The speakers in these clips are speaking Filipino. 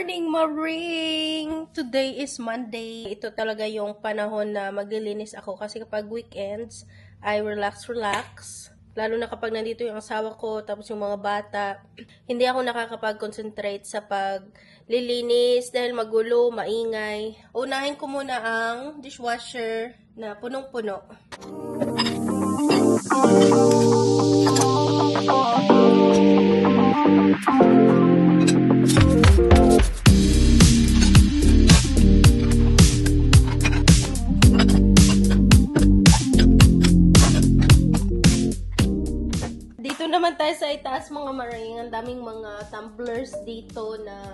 morning, Maring! Today is Monday. Ito talaga yung panahon na maglilinis ako kasi kapag weekends, ay relax. Lalo na kapag nandito yung asawa ko, tapos yung mga bata, hindi ako nakakapag-concentrate sa paglilinis dahil magulo, maingay. Unahin ko muna ang dishwasher na punong-puno. Dito naman tayo sa itaas mga maring. Ang daming mga tumblers dito na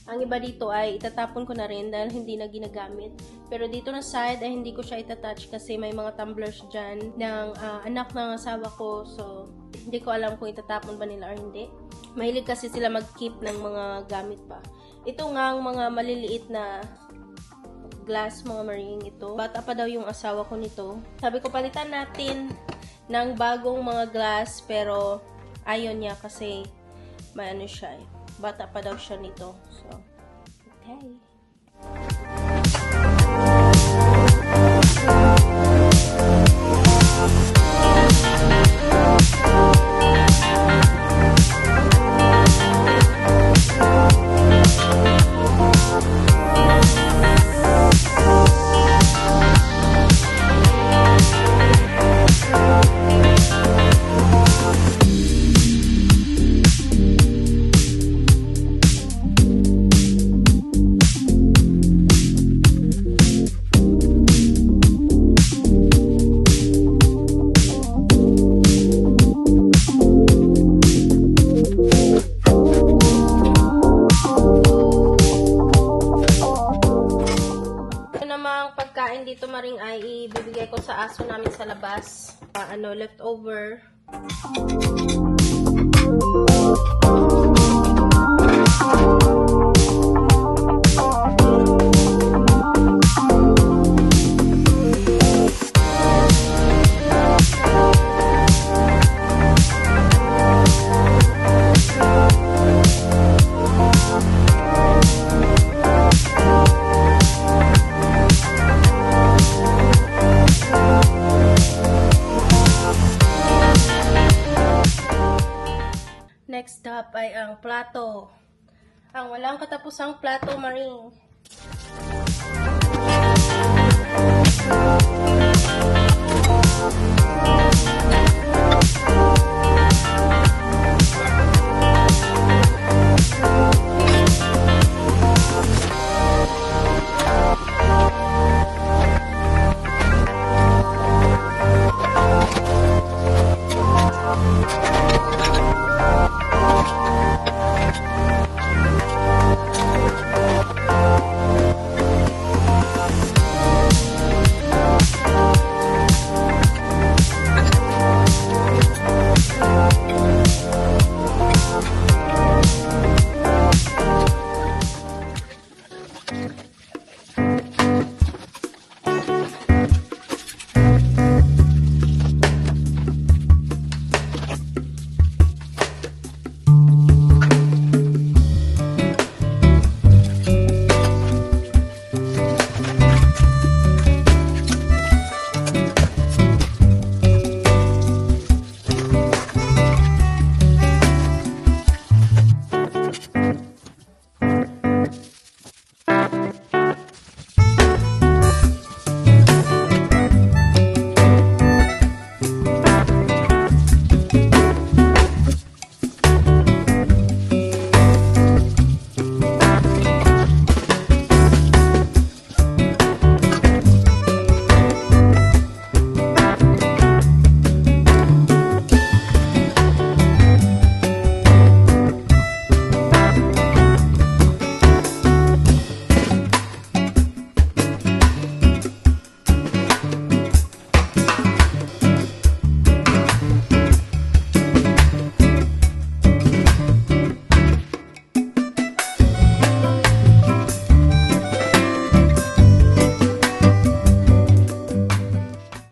ang iba dito ay itatapon ko na rin dahil hindi na ginagamit. Pero dito na side ay hindi ko siya itatouch kasi may mga tumblers dyan ng anak ng asawa ko. So, hindi ko alam kung itatapon ba nila or hindi. Mahilig kasi sila mag-keep ng mga gamit pa. Ito nga ang mga maliliit na glass mga maring ito. Bata pa daw yung asawa ko nito. Sabi ko palitan natin ng bagong mga glass pero ayaw niya kasi may ano siya eh. Bata pa daw siya nito. So, okay. Pagkain dito maring ay ibibigay ko sa aso namin sa labas. Leftover. Next up ay ang plato. Ang walang katapusang plato, Maring.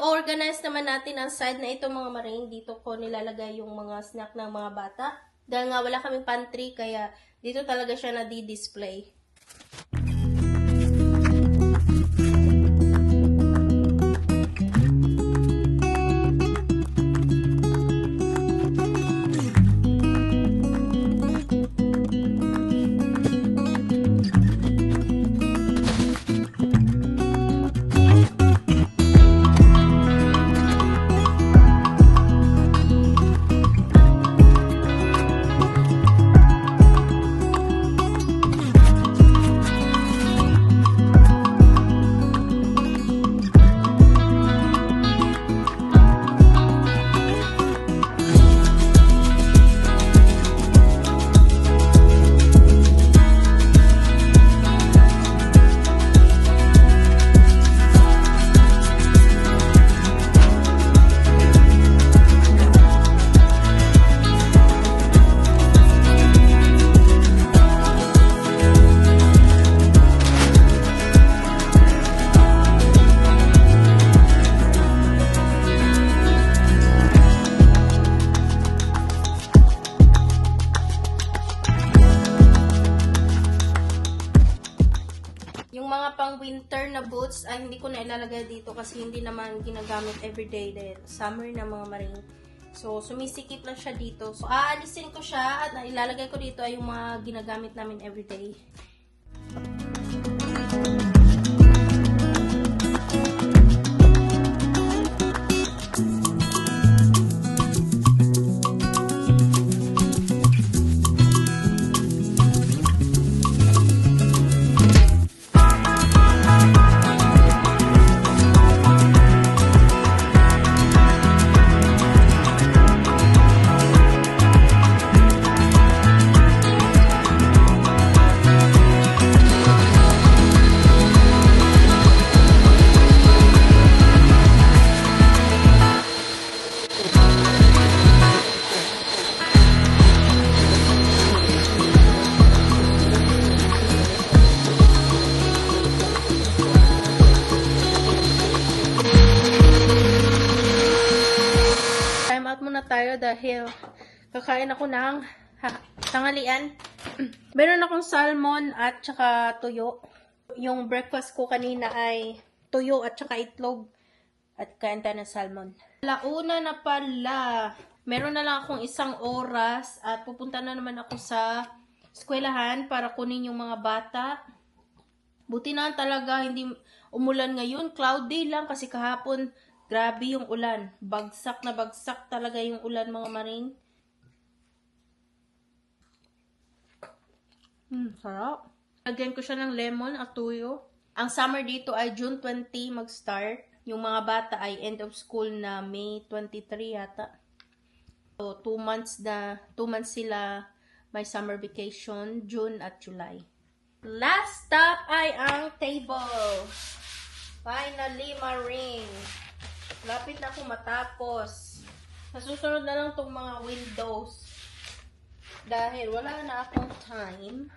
Organize naman natin ang side na ito mga maring. Dito ko nilalagay yung mga snack ng mga bata. Dahil nga wala kaming pantry, kaya dito talaga siya na-display. Yung mga pang winter na boots ay hindi ko na ilalagay dito kasi hindi naman ginagamit everyday dahil summer na mga maring. So, sumisikip lang siya dito. So, aalisin ko siya at ilalagay ko dito ay yung mga ginagamit namin everyday. Muna tayo dahil kakain ako ng tanghalian. Meron akong salmon at saka tuyo. Yung breakfast ko kanina ay tuyo at saka itlog at kain tayo ng salmon. Alauna na pala. Meron na lang akong 1 oras at pupunta na naman ako sa eskwelahan para kunin yung mga bata. Buti na talaga hindi umulan ngayon. Cloudy lang kasi kahapon grabe yung ulan. Bagsak na bagsak talaga yung ulan, mga maring. Sarap. Lagyan ko siya ng lemon at tuyo. Ang summer dito ay June 20 mag-start. Yung mga bata ay end of school na May 23 yata. So, 2 months sila may summer vacation, June at July. Last stop ay ang table. Finally, maring. Lapit na ako matapos. Nasusunod na lang tong mga windows. Dahil wala na akong time.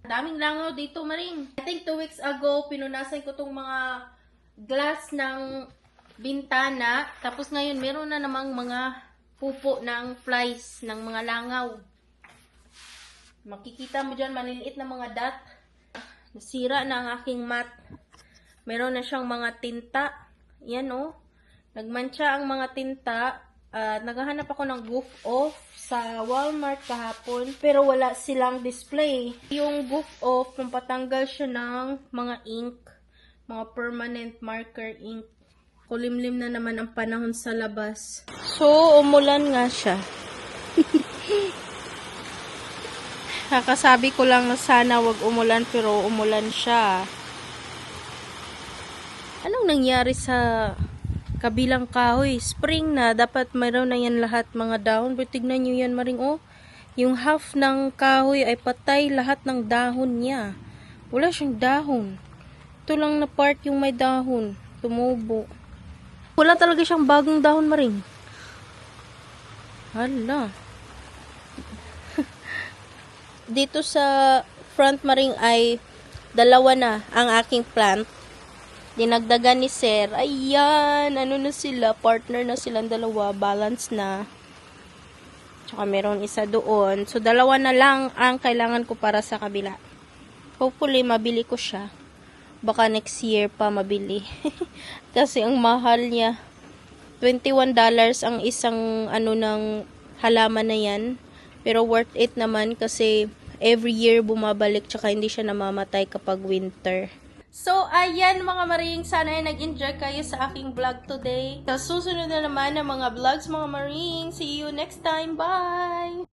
Daming langaw dito, maring. I think 2 weeks ago, pinunasan ko tong mga glass ng bintana. Tapos ngayon, meron na namang mga pupo ng flies, ng mga langaw. Makikita mo dyan, maliliit na mga dot. Nasira na ang aking mat. Meron na siyang mga tinta. Yan, oh. Nagmantsa ang mga tinta. Naghahanap ako ng goof off sa Walmart kahapon. Pero wala silang display. Yung goof off, pampatanggal siya ng mga ink. Mga permanent marker ink. Kulimlim na naman ang panahon sa labas. So, umulan nga siya. Kakasabi ko lang na sana wag umulan pero umulan siya. Anong nangyari sa kabilang kahoy? Spring na. Dapat mayroon na yan lahat mga dahon. Pero tignan nyo yan, maring, oh. Yung half ng kahoy ay patay lahat ng dahon niya. Wala siyang dahon. Ito lang na part yung may dahon. Tumubo. Wala talaga siyang bagong dahon, maring. Hala. Dito sa front, maring, ay 2 na ang aking plant. Dinagdagan ni Sir. Ayan, ano na sila, partner na silang 2, balance na. Tsaka meron isa doon. So, dalawa na lang ang kailangan ko para sa kabila. Hopefully, mabili ko siya. Baka next year pa mabili. Kasi ang mahal niya. $21 ang isang ng halaman na yan. Pero worth it naman kasi every year bumabalik tsaka hindi siya namamatay kapag winter. So, ayan mga maring, sana ay nag-enjoy kayo sa aking vlog today. Sa susunod na naman ng mga vlogs mga maring. See you next time. Bye!